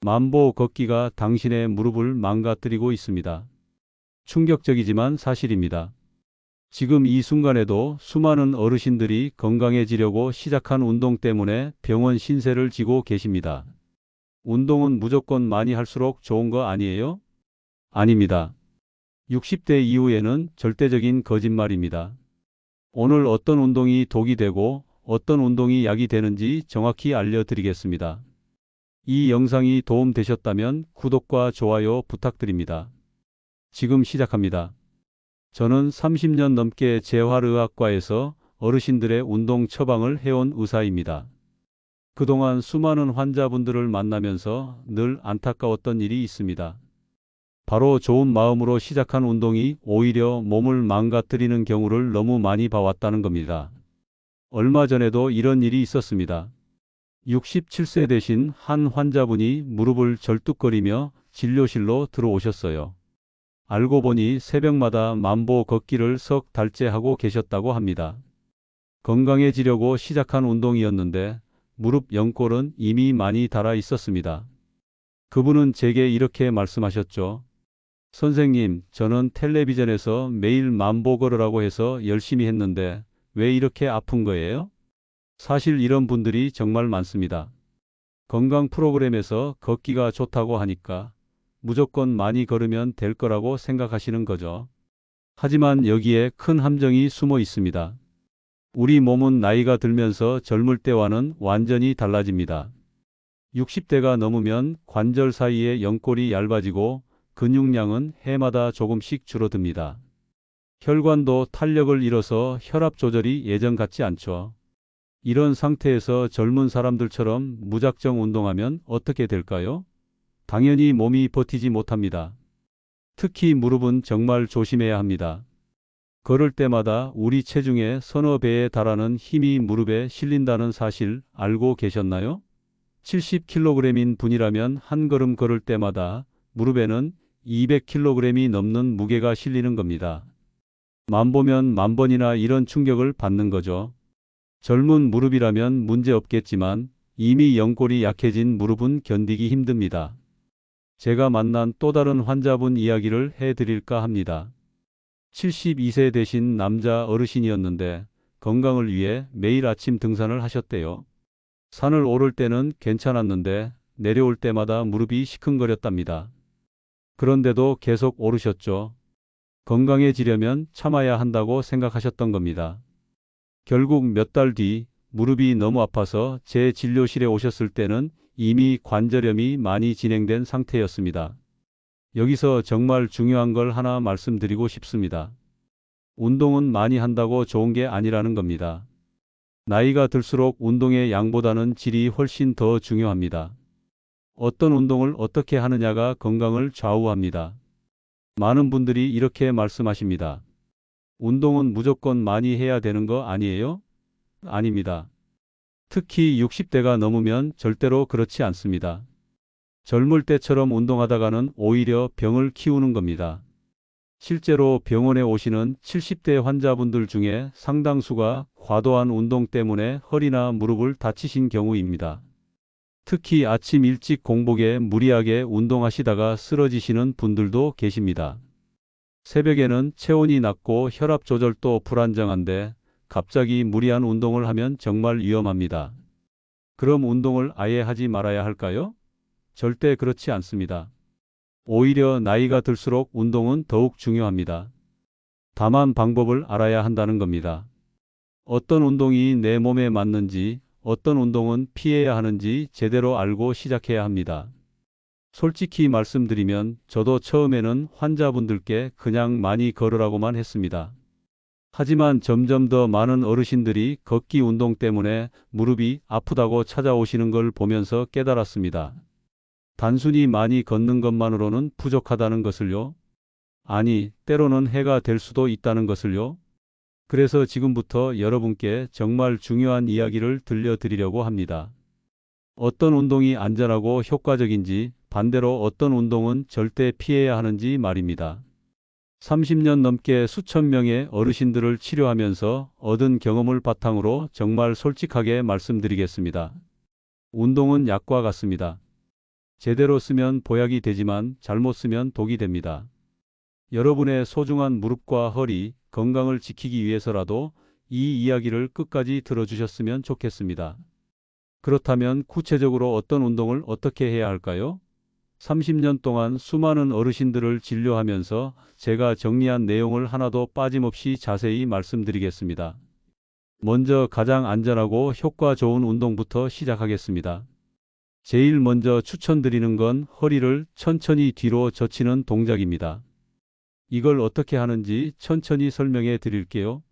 만보 걷기가 당신의 무릎을 망가뜨리고 있습니다. 충격적이지만 사실입니다. 지금 이 순간에도 수많은 어르신들이 건강해지려고 시작한 운동 때문에 병원 신세를 지고 계십니다. 운동은 무조건 많이 할수록 좋은 거 아니에요? 아닙니다. 60대 이후에는 절대적인 거짓말입니다. 오늘 어떤 운동이 독이 되고 어떤 운동이 약이 되는지 정확히 알려드리겠습니다. 이 영상이 도움되셨다면 구독과 좋아요 부탁드립니다. 지금 시작합니다. 저는 30년 넘게 재활의학과에서 어르신들의 운동 처방을 해온 의사입니다. 그동안 수많은 환자분들을 만나면서 늘 안타까웠던 일이 있습니다. 바로 좋은 마음으로 시작한 운동이 오히려 몸을 망가뜨리는 경우를 너무 많이 봐왔다는 겁니다. 얼마 전에도 이런 일이 있었습니다. 67세 되신 한 환자분이 무릎을 절뚝거리며 진료실로 들어오셨어요. 알고 보니 새벽마다 만보 걷기를 석 달째 하고 계셨다고 합니다. 건강해지려고 시작한 운동이었는데 무릎 연골은 이미 많이 닳아 있었습니다. 그분은 제게 이렇게 말씀하셨죠. 선생님, 저는 텔레비전에서 매일 만보 걸으라고 해서 열심히 했는데 왜 이렇게 아픈 거예요? 사실 이런 분들이 정말 많습니다. 건강 프로그램에서 걷기가 좋다고 하니까 무조건 많이 걸으면 될 거라고 생각하시는 거죠. 하지만 여기에 큰 함정이 숨어 있습니다. 우리 몸은 나이가 들면서 젊을 때와는 완전히 달라집니다. 60대가 넘으면 관절 사이의 연골이 얇아지고 근육량은 해마다 조금씩 줄어듭니다. 혈관도 탄력을 잃어서 혈압 조절이 예전 같지 않죠. 이런 상태에서 젊은 사람들처럼 무작정 운동하면 어떻게 될까요? 당연히 몸이 버티지 못합니다. 특히 무릎은 정말 조심해야 합니다. 걸을 때마다 우리 체중의 서너 배에 달하는 힘이 무릎에 실린다는 사실 알고 계셨나요? 70kg인 분이라면 한 걸음 걸을 때마다 무릎에는 200kg이 넘는 무게가 실리는 겁니다. 만보면 만번이나 이런 충격을 받는 거죠. 젊은 무릎이라면 문제 없겠지만 이미 연골이 약해진 무릎은 견디기 힘듭니다. 제가 만난 또 다른 환자분 이야기를 해드릴까 합니다. 72세 되신 남자 어르신이었는데 건강을 위해 매일 아침 등산을 하셨대요. 산을 오를 때는 괜찮았는데 내려올 때마다 무릎이 시큰거렸답니다. 그런데도 계속 오르셨죠. 건강해지려면 참아야 한다고 생각하셨던 겁니다. 결국 몇 달 뒤 무릎이 너무 아파서 제 진료실에 오셨을 때는 이미 관절염이 많이 진행된 상태였습니다. 여기서 정말 중요한 걸 하나 말씀드리고 싶습니다. 운동은 많이 한다고 좋은 게 아니라는 겁니다. 나이가 들수록 운동의 양보다는 질이 훨씬 더 중요합니다. 어떤 운동을 어떻게 하느냐가 건강을 좌우합니다. 많은 분들이 이렇게 말씀하십니다. 운동은 무조건 많이 해야 되는 거 아니에요? 아닙니다. 특히 60대가 넘으면 절대로 그렇지 않습니다. 젊을 때처럼 운동하다가는 오히려 병을 키우는 겁니다. 실제로 병원에 오시는 70대 환자분들 중에 상당수가 과도한 운동 때문에 허리나 무릎을 다치신 경우입니다. 특히 아침 일찍 공복에 무리하게 운동하시다가 쓰러지시는 분들도 계십니다. 새벽에는 체온이 낮고 혈압 조절도 불안정한데 갑자기 무리한 운동을 하면 정말 위험합니다. 그럼 운동을 아예 하지 말아야 할까요? 절대 그렇지 않습니다. 오히려 나이가 들수록 운동은 더욱 중요합니다. 다만 방법을 알아야 한다는 겁니다. 어떤 운동이 내 몸에 맞는지, 어떤 운동은 피해야 하는지 제대로 알고 시작해야 합니다. 솔직히 말씀드리면 저도 처음에는 환자분들께 그냥 많이 걸으라고만 했습니다. 하지만 점점 더 많은 어르신들이 걷기 운동 때문에 무릎이 아프다고 찾아오시는 걸 보면서 깨달았습니다. 단순히 많이 걷는 것만으로는 부족하다는 것을요. 아니, 때로는 해가 될 수도 있다는 것을요. 그래서 지금부터 여러분께 정말 중요한 이야기를 들려드리려고 합니다. 어떤 운동이 안전하고 효과적인지, 반대로 어떤 운동은 절대 피해야 하는지 말입니다. 30년 넘게 수천 명의 어르신들을 치료하면서 얻은 경험을 바탕으로 정말 솔직하게 말씀드리겠습니다. 운동은 약과 같습니다. 제대로 쓰면 보약이 되지만 잘못 쓰면 독이 됩니다. 여러분의 소중한 무릎과 허리 건강을 지키기 위해서라도 이 이야기를 끝까지 들어주셨으면 좋겠습니다. 그렇다면 구체적으로 어떤 운동을 어떻게 해야 할까요? 30년 동안 수많은 어르신들을 진료하면서 제가 정리한 내용을 하나도 빠짐없이 자세히 말씀드리겠습니다. 먼저 가장 안전하고 효과 좋은 운동부터 시작하겠습니다. 제일 먼저 추천드리는 건 허리를 천천히 뒤로 젖히는 동작입니다. 이걸 어떻게 하는지 천천히 설명해 드릴게요.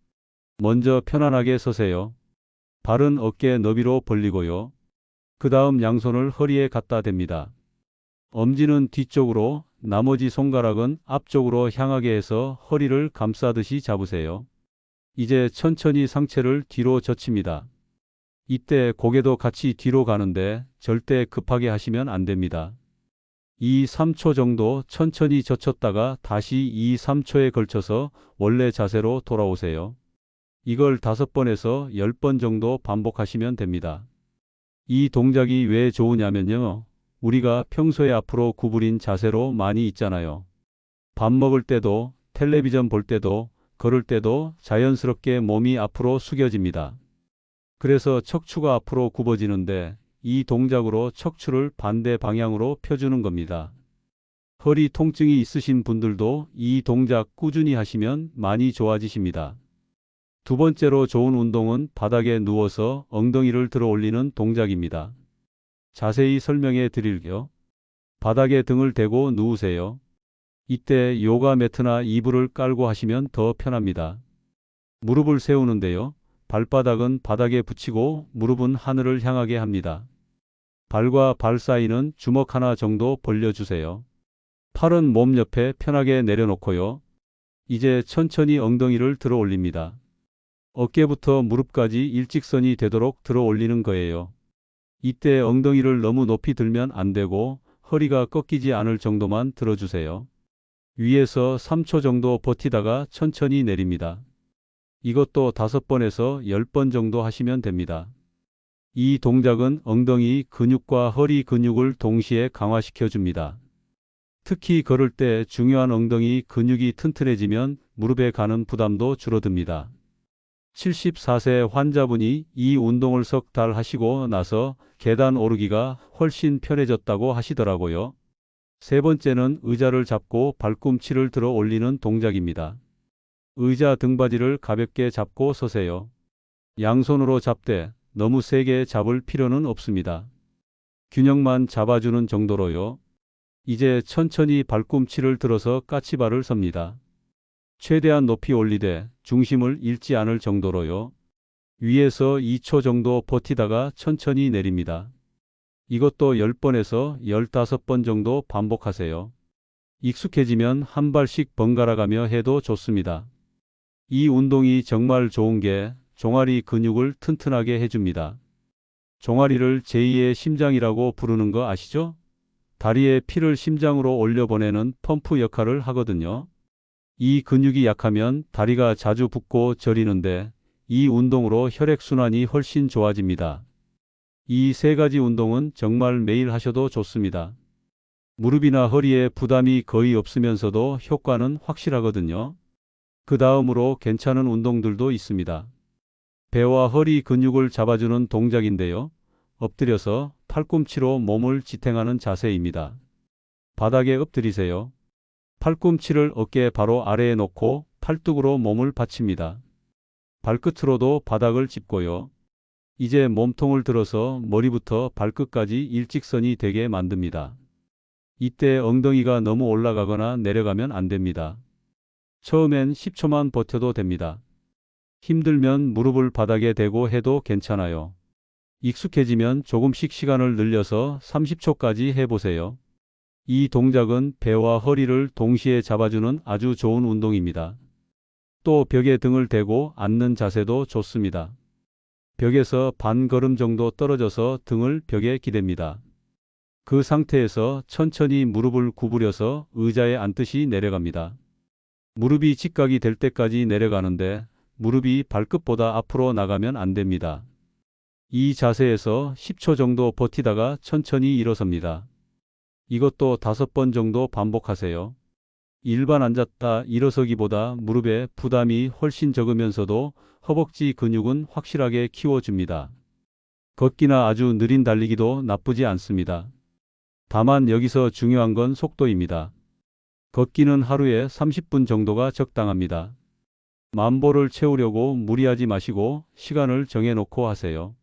먼저 편안하게 서세요. 발은 어깨 너비로 벌리고요. 그 다음 양손을 허리에 갖다 댑니다. 엄지는 뒤쪽으로, 나머지 손가락은 앞쪽으로 향하게 해서 허리를 감싸듯이 잡으세요. 이제 천천히 상체를 뒤로 젖힙니다. 이때 고개도 같이 뒤로 가는데 절대 급하게 하시면 안 됩니다. 2, 3초 정도 천천히 젖혔다가 다시 2, 3초에 걸쳐서 원래 자세로 돌아오세요. 이걸 5번에서 10번 정도 반복하시면 됩니다. 이 동작이 왜 좋으냐면요. 우리가 평소에 앞으로 구부린 자세로 많이 있잖아요. 밥 먹을 때도, 텔레비전 볼 때도, 걸을 때도 자연스럽게 몸이 앞으로 숙여집니다. 그래서 척추가 앞으로 굽어지는데 이 동작으로 척추를 반대 방향으로 펴주는 겁니다. 허리 통증이 있으신 분들도 이 동작 꾸준히 하시면 많이 좋아지십니다. 두 번째로 좋은 운동은 바닥에 누워서 엉덩이를 들어 올리는 동작입니다. 자세히 설명해 드릴게요. 바닥에 등을 대고 누우세요. 이때 요가 매트나 이불을 깔고 하시면 더 편합니다. 무릎을 세우는데요. 발바닥은 바닥에 붙이고 무릎은 하늘을 향하게 합니다. 발과 발 사이는 주먹 하나 정도 벌려주세요. 팔은 몸 옆에 편하게 내려놓고요. 이제 천천히 엉덩이를 들어 올립니다. 어깨부터 무릎까지 일직선이 되도록 들어 올리는 거예요. 이때 엉덩이를 너무 높이 들면 안 되고 허리가 꺾이지 않을 정도만 들어주세요. 위에서 3초 정도 버티다가 천천히 내립니다. 이것도 5번에서 10번 정도 하시면 됩니다. 이 동작은 엉덩이 근육과 허리 근육을 동시에 강화시켜 줍니다. 특히 걸을 때 중요한 엉덩이 근육이 튼튼해지면 무릎에 가는 부담도 줄어듭니다. 74세 환자분이 이 운동을 석 달 하시고 나서 계단 오르기가 훨씬 편해졌다고 하시더라고요. 세 번째는 의자를 잡고 발꿈치를 들어 올리는 동작입니다. 의자 등받이를 가볍게 잡고 서세요. 양손으로 잡되 너무 세게 잡을 필요는 없습니다. 균형만 잡아주는 정도로요. 이제 천천히 발꿈치를 들어서 까치발을 섭니다. 최대한 높이 올리되 중심을 잃지 않을 정도로요. 위에서 2초 정도 버티다가 천천히 내립니다. 이것도 10번에서 15번 정도 반복하세요. 익숙해지면 한 발씩 번갈아가며 해도 좋습니다. 이 운동이 정말 좋은 게 종아리 근육을 튼튼하게 해줍니다. 종아리를 제2의 심장이라고 부르는 거 아시죠? 다리에 피를 심장으로 올려보내는 펌프 역할을 하거든요. 이 근육이 약하면 다리가 자주 붓고 저리는데 이 운동으로 혈액순환이 훨씬 좋아집니다. 이 3가지 운동은 정말 매일 하셔도 좋습니다. 무릎이나 허리에 부담이 거의 없으면서도 효과는 확실하거든요. 그 다음으로 괜찮은 운동들도 있습니다. 배와 허리 근육을 잡아주는 동작인데요. 엎드려서 팔꿈치로 몸을 지탱하는 자세입니다. 바닥에 엎드리세요. 팔꿈치를 어깨 바로 아래에 놓고 팔뚝으로 몸을 받칩니다. 발끝으로도 바닥을 짚고요. 이제 몸통을 들어서 머리부터 발끝까지 일직선이 되게 만듭니다. 이때 엉덩이가 너무 올라가거나 내려가면 안 됩니다. 처음엔 10초만 버텨도 됩니다. 힘들면 무릎을 바닥에 대고 해도 괜찮아요. 익숙해지면 조금씩 시간을 늘려서 30초까지 해보세요. 이 동작은 배와 허리를 동시에 잡아주는 아주 좋은 운동입니다. 또 벽에 등을 대고 앉는 자세도 좋습니다. 벽에서 반 걸음 정도 떨어져서 등을 벽에 기댑니다. 그 상태에서 천천히 무릎을 구부려서 의자에 앉듯이 내려갑니다. 무릎이 직각이 될 때까지 내려가는데 무릎이 발끝보다 앞으로 나가면 안 됩니다. 이 자세에서 10초 정도 버티다가 천천히 일어섭니다. 이것도 5번 정도 반복하세요. 일반 앉았다 일어서기보다 무릎에 부담이 훨씬 적으면서도 허벅지 근육은 확실하게 키워줍니다. 걷기나 아주 느린 달리기도 나쁘지 않습니다. 다만 여기서 중요한 건 속도입니다. 걷기는 하루에 30분 정도가 적당합니다. 만보를 채우려고 무리하지 마시고 시간을 정해놓고 하세요.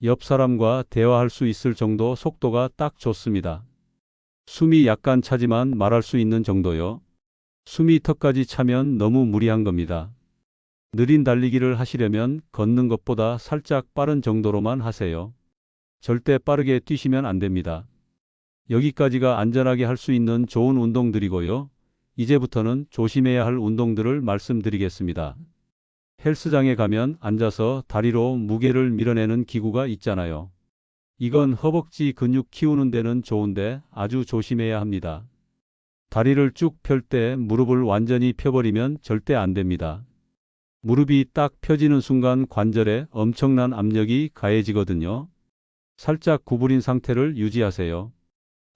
옆 사람과 대화할 수 있을 정도 속도가 딱 좋습니다. 숨이 약간 차지만 말할 수 있는 정도요. 숨이 턱까지 차면 너무 무리한 겁니다. 느린 달리기를 하시려면 걷는 것보다 살짝 빠른 정도로만 하세요. 절대 빠르게 뛰시면 안 됩니다. 여기까지가 안전하게 할 수 있는 좋은 운동들이고요. 이제부터는 조심해야 할 운동들을 말씀드리겠습니다. 헬스장에 가면 앉아서 다리로 무게를 밀어내는 기구가 있잖아요. 이건 허벅지 근육 키우는 데는 좋은데 아주 조심해야 합니다. 다리를 쭉 펼 때 무릎을 완전히 펴버리면 절대 안 됩니다. 무릎이 딱 펴지는 순간 관절에 엄청난 압력이 가해지거든요. 살짝 구부린 상태를 유지하세요.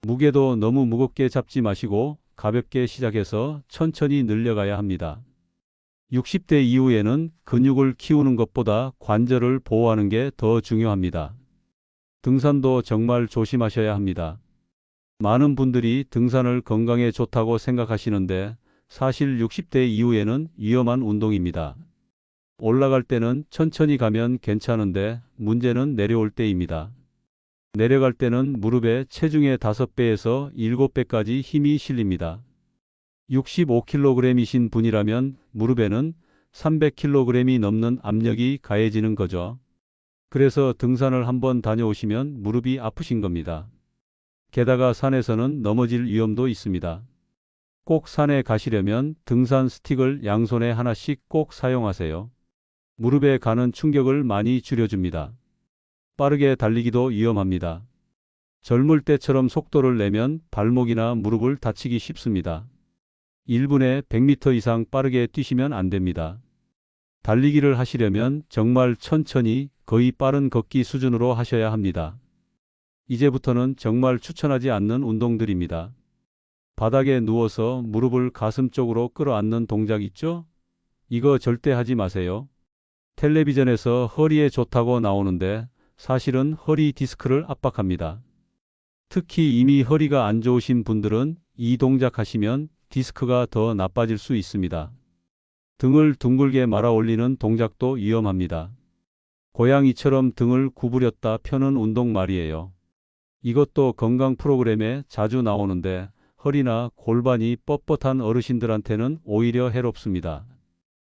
무게도 너무 무겁게 잡지 마시고 가볍게 시작해서 천천히 늘려가야 합니다. 60대 이후에는 근육을 키우는 것보다 관절을 보호하는 게 더 중요합니다. 등산도 정말 조심하셔야 합니다. 많은 분들이 등산을 건강에 좋다고 생각하시는데 사실 60대 이후에는 위험한 운동입니다. 올라갈 때는 천천히 가면 괜찮은데 문제는 내려올 때입니다. 내려갈 때는 무릎에 체중의 5배에서 7배까지 힘이 실립니다. 65kg이신 분이라면 무릎에는 300kg이 넘는 압력이 가해지는 거죠. 그래서 등산을 한번 다녀오시면 무릎이 아프신 겁니다. 게다가 산에서는 넘어질 위험도 있습니다. 꼭 산에 가시려면 등산 스틱을 양손에 하나씩 꼭 사용하세요. 무릎에 가는 충격을 많이 줄여줍니다. 빠르게 달리기도 위험합니다. 젊을 때처럼 속도를 내면 발목이나 무릎을 다치기 쉽습니다. 1분에 100m 이상 빠르게 뛰시면 안 됩니다. 달리기를 하시려면 정말 천천히 거의 빠른 걷기 수준으로 하셔야 합니다. 이제부터는 정말 추천하지 않는 운동들입니다. 바닥에 누워서 무릎을 가슴 쪽으로 끌어안는 동작 있죠? 이거 절대 하지 마세요. 텔레비전에서 허리에 좋다고 나오는데 사실은 허리 디스크를 압박합니다. 특히 이미 허리가 안 좋으신 분들은 이 동작 하시면 디스크가 더 나빠질 수 있습니다. 등을 둥글게 말아 올리는 동작도 위험합니다. 고양이처럼 등을 구부렸다 펴는 운동 말이에요. 이것도 건강 프로그램에 자주 나오는데 허리나 골반이 뻣뻣한 어르신들한테는 오히려 해롭습니다.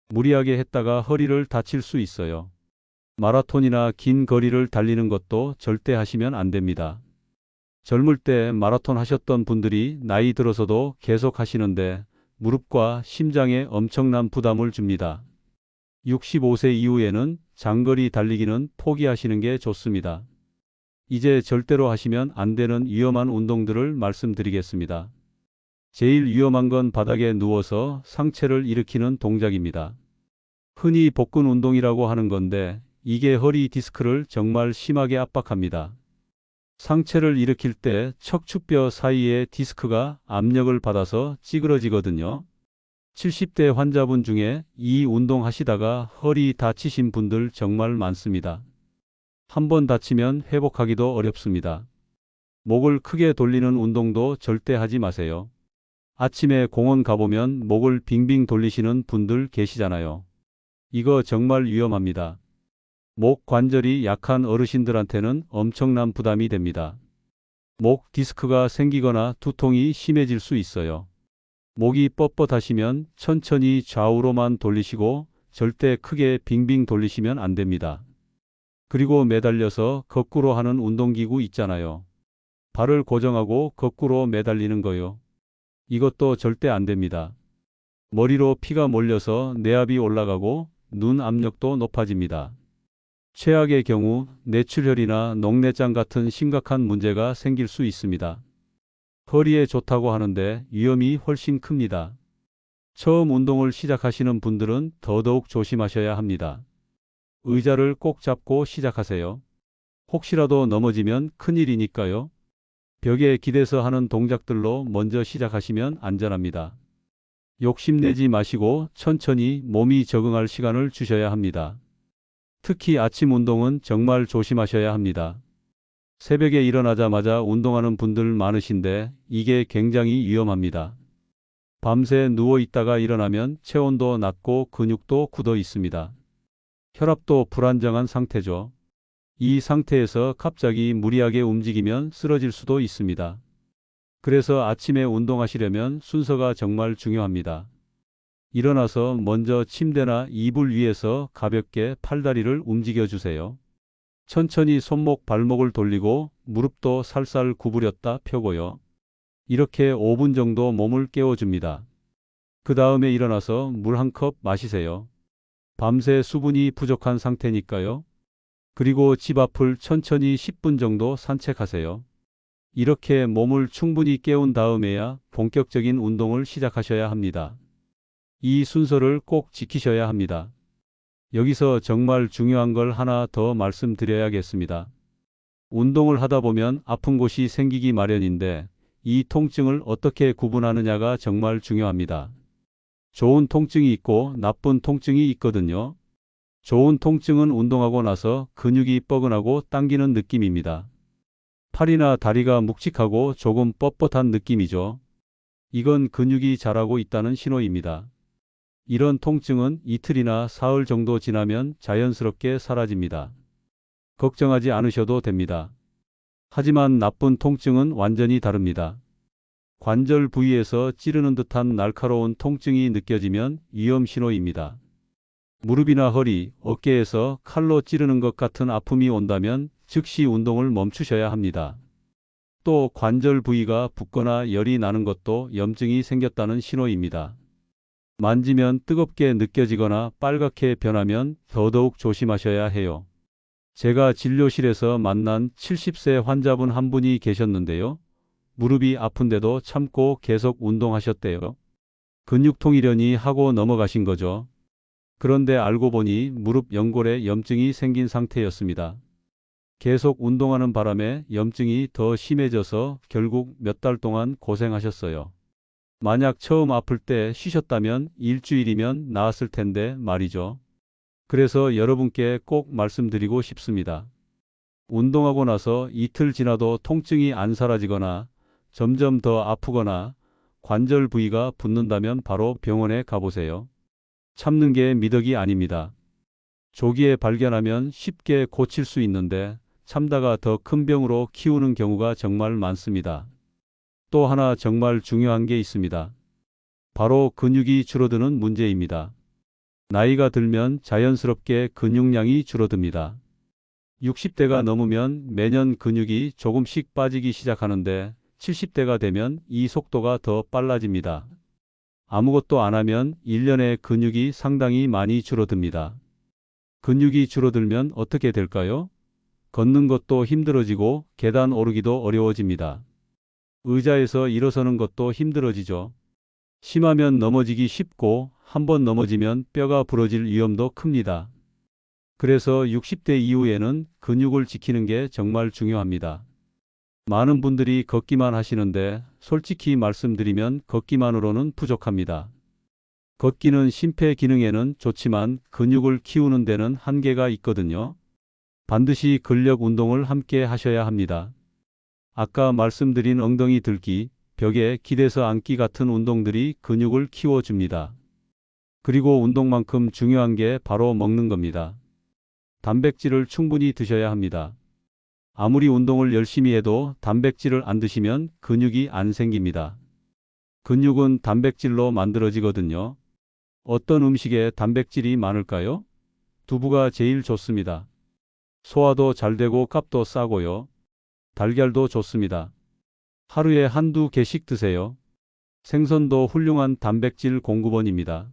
무리하게 했다가 허리를 다칠 수 있어요. 마라톤이나 긴 거리를 달리는 것도 절대 하시면 안 됩니다. 젊을 때 마라톤 하셨던 분들이 나이 들어서도 계속 하시는데 무릎과 심장에 엄청난 부담을 줍니다. 65세 이후에는 장거리 달리기는 포기하시는 게 좋습니다. 이제 절대로 하시면 안 되는 위험한 운동들을 말씀드리겠습니다. 제일 위험한 건 바닥에 누워서 상체를 일으키는 동작입니다. 흔히 복근 운동이라고 하는 건데 이게 허리 디스크를 정말 심하게 압박합니다. 상체를 일으킬 때 척추뼈 사이에 디스크가 압력을 받아서 찌그러지거든요. 70대 환자분 중에 이 운동 하시다가 허리 다치신 분들 정말 많습니다. 한번 다치면 회복하기도 어렵습니다. 목을 크게 돌리는 운동도 절대 하지 마세요. 아침에 공원 가보면 목을 빙빙 돌리시는 분들 계시잖아요. 이거 정말 위험합니다. 목 관절이 약한 어르신들한테는 엄청난 부담이 됩니다. 목 디스크가 생기거나 두통이 심해질 수 있어요. 목이 뻣뻣하시면 천천히 좌우로만 돌리시고 절대 크게 빙빙 돌리시면 안 됩니다. 그리고 매달려서 거꾸로 하는 운동기구 있잖아요. 발을 고정하고 거꾸로 매달리는 거요. 이것도 절대 안 됩니다. 머리로 피가 몰려서 뇌압이 올라가고 눈 압력도 높아집니다. 최악의 경우 뇌출혈이나 녹내장 같은 심각한 문제가 생길 수 있습니다. 허리에 좋다고 하는데 위험이 훨씬 큽니다. 처음 운동을 시작하시는 분들은 더더욱 조심하셔야 합니다. 의자를 꼭 잡고 시작하세요. 혹시라도 넘어지면 큰일이니까요. 벽에 기대서 하는 동작들로 먼저 시작하시면 안전합니다. 욕심내지 마시고 천천히 몸이 적응할 시간을 주셔야 합니다. 특히 아침 운동은 정말 조심하셔야 합니다. 새벽에 일어나자마자 운동하는 분들 많으신데 이게 굉장히 위험합니다. 밤새 누워 있다가 일어나면 체온도 낮고 근육도 굳어 있습니다. 혈압도 불안정한 상태죠. 이 상태에서 갑자기 무리하게 움직이면 쓰러질 수도 있습니다. 그래서 아침에 운동하시려면 순서가 정말 중요합니다. 일어나서 먼저 침대나 이불 위에서 가볍게 팔다리를 움직여 주세요. 천천히 손목 발목을 돌리고 무릎도 살살 구부렸다 펴고요. 이렇게 5분 정도 몸을 깨워줍니다. 그 다음에 일어나서 물 한 컵 마시세요. 밤새 수분이 부족한 상태니까요. 그리고 집 앞을 천천히 10분 정도 산책하세요. 이렇게 몸을 충분히 깨운 다음에야 본격적인 운동을 시작하셔야 합니다. 이 순서를 꼭 지키셔야 합니다. 여기서 정말 중요한 걸 하나 더 말씀드려야겠습니다. 운동을 하다 보면 아픈 곳이 생기기 마련인데 이 통증을 어떻게 구분하느냐가 정말 중요합니다. 좋은 통증이 있고 나쁜 통증이 있거든요. 좋은 통증은 운동하고 나서 근육이 뻐근하고 당기는 느낌입니다. 팔이나 다리가 묵직하고 조금 뻣뻣한 느낌이죠. 이건 근육이 자라고 있다는 신호입니다. 이런 통증은 이틀이나 사흘 정도 지나면 자연스럽게 사라집니다. 걱정하지 않으셔도 됩니다. 하지만 나쁜 통증은 완전히 다릅니다. 관절 부위에서 찌르는 듯한 날카로운 통증이 느껴지면 위험 신호입니다. 무릎이나 허리, 어깨에서 칼로 찌르는 것 같은 아픔이 온다면 즉시 운동을 멈추셔야 합니다. 또 관절 부위가 붓거나 열이 나는 것도 염증이 생겼다는 신호입니다. 만지면 뜨겁게 느껴지거나 빨갛게 변하면 더더욱 조심하셔야 해요. 제가 진료실에서 만난 70세 환자분 한 분이 계셨는데요. 무릎이 아픈데도 참고 계속 운동하셨대요. 근육통이려니 하고 넘어가신 거죠. 그런데 알고 보니 무릎 연골에 염증이 생긴 상태였습니다. 계속 운동하는 바람에 염증이 더 심해져서 결국 몇 달 동안 고생하셨어요. 만약 처음 아플 때 쉬셨다면 일주일이면 나았을 텐데 말이죠. 그래서 여러분께 꼭 말씀드리고 싶습니다. 운동하고 나서 이틀 지나도 통증이 안 사라지거나 점점 더 아프거나 관절 부위가 붓는다면 바로 병원에 가보세요. 참는 게 미덕이 아닙니다. 조기에 발견하면 쉽게 고칠 수 있는데 참다가 더 큰 병으로 키우는 경우가 정말 많습니다. 또 하나 정말 중요한 게 있습니다. 바로 근육이 줄어드는 문제입니다. 나이가 들면 자연스럽게 근육량이 줄어듭니다. 60대가 넘으면 매년 근육이 조금씩 빠지기 시작하는데 70대가 되면 이 속도가 더 빨라집니다. 아무것도 안 하면 1년에 근육이 상당히 많이 줄어듭니다. 근육이 줄어들면 어떻게 될까요? 걷는 것도 힘들어지고 계단 오르기도 어려워집니다. 의자에서 일어서는 것도 힘들어지죠. 심하면 넘어지기 쉽고 한번 넘어지면 뼈가 부러질 위험도 큽니다. 그래서 60대 이후에는 근육을 지키는 게 정말 중요합니다. 많은 분들이 걷기만 하시는데 솔직히 말씀드리면 걷기만으로는 부족합니다. 걷기는 심폐 기능에는 좋지만 근육을 키우는 데는 한계가 있거든요. 반드시 근력 운동을 함께 하셔야 합니다. 아까 말씀드린 엉덩이 들기, 벽에 기대서 앉기 같은 운동들이 근육을 키워줍니다. 그리고 운동만큼 중요한 게 바로 먹는 겁니다. 단백질을 충분히 드셔야 합니다. 아무리 운동을 열심히 해도 단백질을 안 드시면 근육이 안 생깁니다. 근육은 단백질로 만들어지거든요. 어떤 음식에 단백질이 많을까요? 두부가 제일 좋습니다. 소화도 잘 되고 값도 싸고요. 달걀도 좋습니다. 하루에 한두 개씩 드세요. 생선도 훌륭한 단백질 공급원입니다.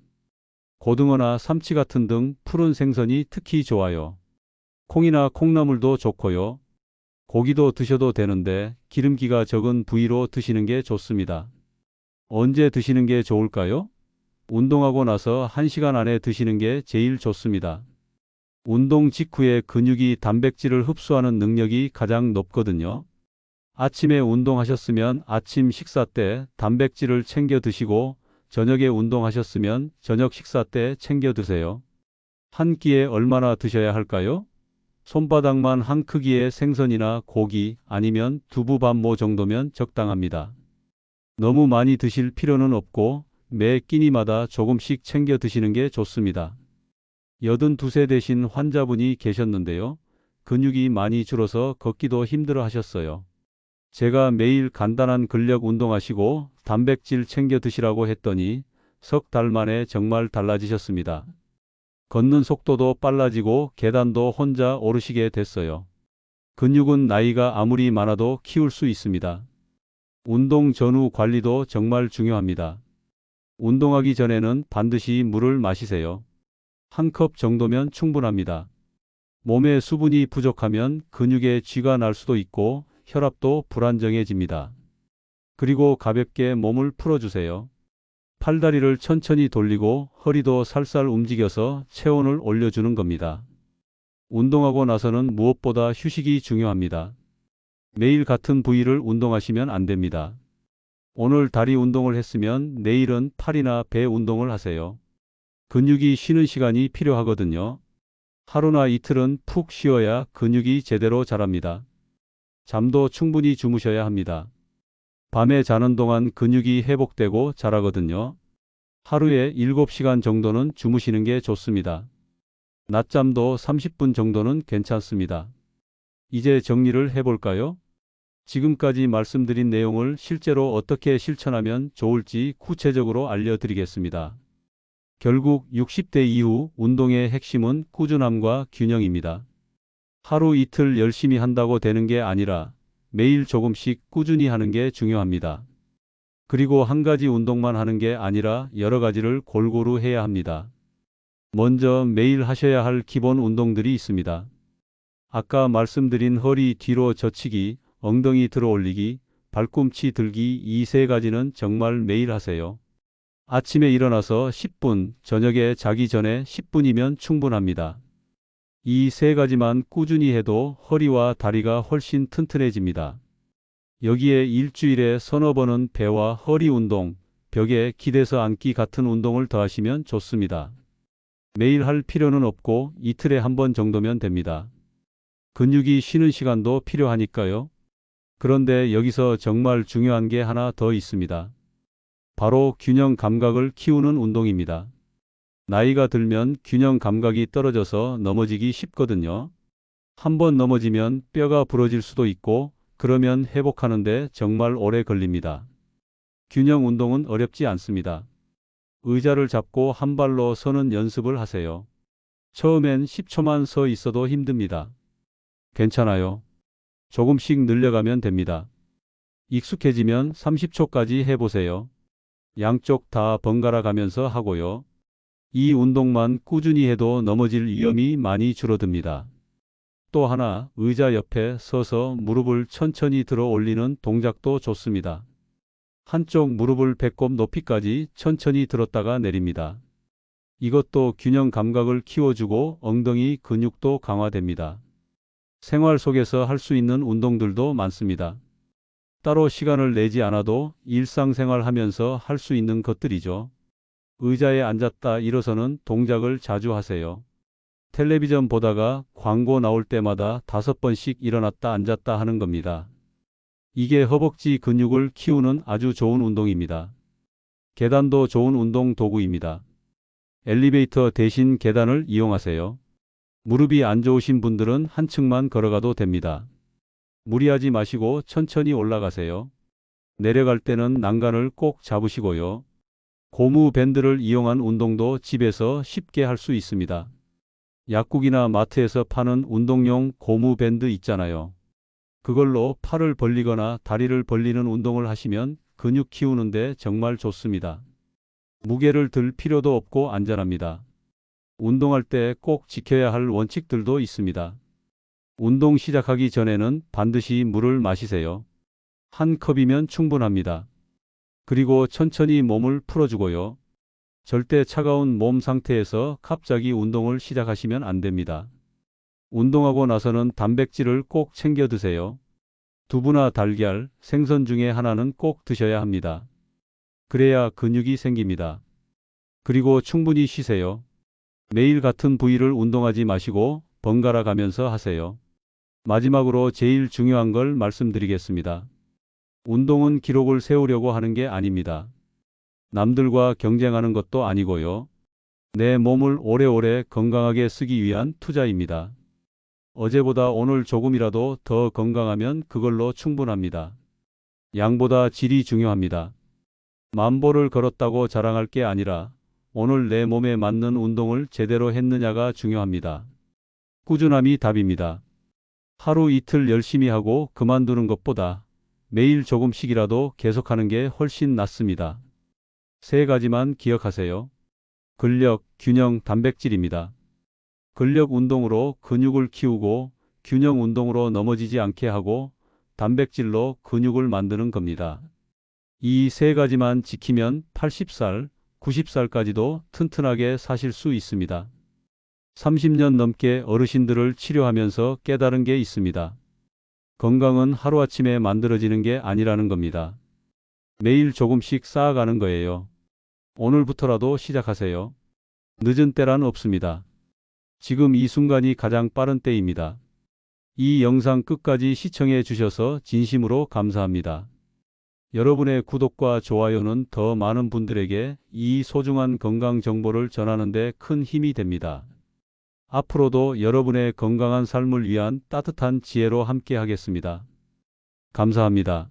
고등어나 삼치 같은 등 푸른 생선이 특히 좋아요. 콩이나 콩나물도 좋고요. 고기도 드셔도 되는데 기름기가 적은 부위로 드시는 게 좋습니다. 언제 드시는 게 좋을까요? 운동하고 나서 1시간 안에 드시는 게 제일 좋습니다. 운동 직후에 근육이 단백질을 흡수하는 능력이 가장 높거든요. 아침에 운동하셨으면 아침 식사 때 단백질을 챙겨 드시고 저녁에 운동하셨으면 저녁 식사 때 챙겨 드세요. 한 끼에 얼마나 드셔야 할까요? 손바닥만 한 크기의 생선이나 고기 아니면 두부 반모 정도면 적당합니다. 너무 많이 드실 필요는 없고 매 끼니마다 조금씩 챙겨 드시는 게 좋습니다. 82세 되신 환자분이 계셨는데요. 근육이 많이 줄어서 걷기도 힘들어 하셨어요. 제가 매일 간단한 근력 운동하시고 단백질 챙겨 드시라고 했더니 석 달 만에 정말 달라지셨습니다. 걷는 속도도 빨라지고 계단도 혼자 오르시게 됐어요. 근육은 나이가 아무리 많아도 키울 수 있습니다. 운동 전후 관리도 정말 중요합니다. 운동하기 전에는 반드시 물을 마시세요. 한 컵 정도면 충분합니다. 몸에 수분이 부족하면 근육에 쥐가 날 수도 있고 혈압도 불안정해집니다. 그리고 가볍게 몸을 풀어주세요. 팔다리를 천천히 돌리고 허리도 살살 움직여서 체온을 올려주는 겁니다. 운동하고 나서는 무엇보다 휴식이 중요합니다. 매일 같은 부위를 운동하시면 안 됩니다. 오늘 다리 운동을 했으면 내일은 팔이나 배 운동을 하세요. 근육이 쉬는 시간이 필요하거든요. 하루나 이틀은 푹 쉬어야 근육이 제대로 자랍니다. 잠도 충분히 주무셔야 합니다. 밤에 자는 동안 근육이 회복되고 자라거든요. 하루에 7시간 정도는 주무시는 게 좋습니다. 낮잠도 30분 정도는 괜찮습니다. 이제 정리를 해볼까요? 지금까지 말씀드린 내용을 실제로 어떻게 실천하면 좋을지 구체적으로 알려드리겠습니다. 결국 60대 이후 운동의 핵심은 꾸준함과 균형입니다. 하루 이틀 열심히 한다고 되는 게 아니라 매일 조금씩 꾸준히 하는 게 중요합니다. 그리고 한 가지 운동만 하는 게 아니라 여러 가지를 골고루 해야 합니다. 먼저 매일 하셔야 할 기본 운동들이 있습니다. 아까 말씀드린 허리 뒤로 젖히기, 엉덩이 들어 올리기, 발꿈치 들기 이 세 가지는 정말 매일 하세요. 아침에 일어나서 10분, 저녁에 자기 전에 10분이면 충분합니다. 이 세 가지만 꾸준히 해도 허리와 다리가 훨씬 튼튼해집니다. 여기에 일주일에 서너 번은 배와 허리 운동, 벽에 기대서 앉기 같은 운동을 더하시면 좋습니다. 매일 할 필요는 없고 이틀에 한 번 정도면 됩니다. 근육이 쉬는 시간도 필요하니까요. 그런데 여기서 정말 중요한 게 하나 더 있습니다. 바로 균형 감각을 키우는 운동입니다. 나이가 들면 균형 감각이 떨어져서 넘어지기 쉽거든요. 한 번 넘어지면 뼈가 부러질 수도 있고 그러면 회복하는데 정말 오래 걸립니다. 균형 운동은 어렵지 않습니다. 의자를 잡고 한 발로 서는 연습을 하세요. 처음엔 10초만 서 있어도 힘듭니다. 괜찮아요. 조금씩 늘려가면 됩니다. 익숙해지면 30초까지 해보세요. 양쪽 다 번갈아 가면서 하고요. 이 운동만 꾸준히 해도 넘어질 위험이 많이 줄어듭니다. 또 하나, 의자 옆에 서서 무릎을 천천히 들어 올리는 동작도 좋습니다. 한쪽 무릎을 배꼽 높이까지 천천히 들었다가 내립니다. 이것도 균형 감각을 키워주고 엉덩이 근육도 강화됩니다. 생활 속에서 할 수 있는 운동들도 많습니다. 따로 시간을 내지 않아도 일상생활 하면서 할 수 있는 것들이죠. 의자에 앉았다 일어서는 동작을 자주 하세요. 텔레비전 보다가 광고 나올 때마다 5번씩 일어났다 앉았다 하는 겁니다. 이게 허벅지 근육을 키우는 아주 좋은 운동입니다. 계단도 좋은 운동 도구입니다. 엘리베이터 대신 계단을 이용하세요. 무릎이 안 좋으신 분들은 한 층만 걸어가도 됩니다. 무리하지 마시고 천천히 올라가세요. 내려갈 때는 난간을 꼭 잡으시고요. 고무 밴드를 이용한 운동도 집에서 쉽게 할 수 있습니다. 약국이나 마트에서 파는 운동용 고무 밴드 있잖아요. 그걸로 팔을 벌리거나 다리를 벌리는 운동을 하시면 근육 키우는데 정말 좋습니다. 무게를 들 필요도 없고 안전합니다. 운동할 때 꼭 지켜야 할 원칙들도 있습니다. 운동 시작하기 전에는 반드시 물을 마시세요. 한 컵이면 충분합니다. 그리고 천천히 몸을 풀어주고요. 절대 차가운 몸 상태에서 갑자기 운동을 시작하시면 안 됩니다. 운동하고 나서는 단백질을 꼭 챙겨 드세요. 두부나 달걀, 생선 중에 하나는 꼭 드셔야 합니다. 그래야 근육이 생깁니다. 그리고 충분히 쉬세요. 매일 같은 부위를 운동하지 마시고 번갈아 가면서 하세요. 마지막으로 제일 중요한 걸 말씀드리겠습니다. 운동은 기록을 세우려고 하는 게 아닙니다. 남들과 경쟁하는 것도 아니고요. 내 몸을 오래오래 건강하게 쓰기 위한 투자입니다. 어제보다 오늘 조금이라도 더 건강하면 그걸로 충분합니다. 양보다 질이 중요합니다. 만보를 걸었다고 자랑할 게 아니라 오늘 내 몸에 맞는 운동을 제대로 했느냐가 중요합니다. 꾸준함이 답입니다. 하루 이틀 열심히 하고 그만두는 것보다 매일 조금씩이라도 계속하는 게 훨씬 낫습니다. 세 가지만 기억하세요. 근력, 균형, 단백질입니다. 근력 운동으로 근육을 키우고 균형 운동으로 넘어지지 않게 하고 단백질로 근육을 만드는 겁니다. 이 세 가지만 지키면 80살, 90살까지도 튼튼하게 사실 수 있습니다. 30년 넘게 어르신들을 치료하면서 깨달은 게 있습니다. 건강은 하루아침에 만들어지는 게 아니라는 겁니다. 매일 조금씩 쌓아가는 거예요. 오늘부터라도 시작하세요. 늦은 때란 없습니다. 지금 이 순간이 가장 빠른 때입니다. 이 영상 끝까지 시청해 주셔서 진심으로 감사합니다. 여러분의 구독과 좋아요는 더 많은 분들에게 이 소중한 건강 정보를 전하는 데 큰 힘이 됩니다. 앞으로도 여러분의 건강한 삶을 위한 따뜻한 지혜로 함께 하겠습니다. 감사합니다.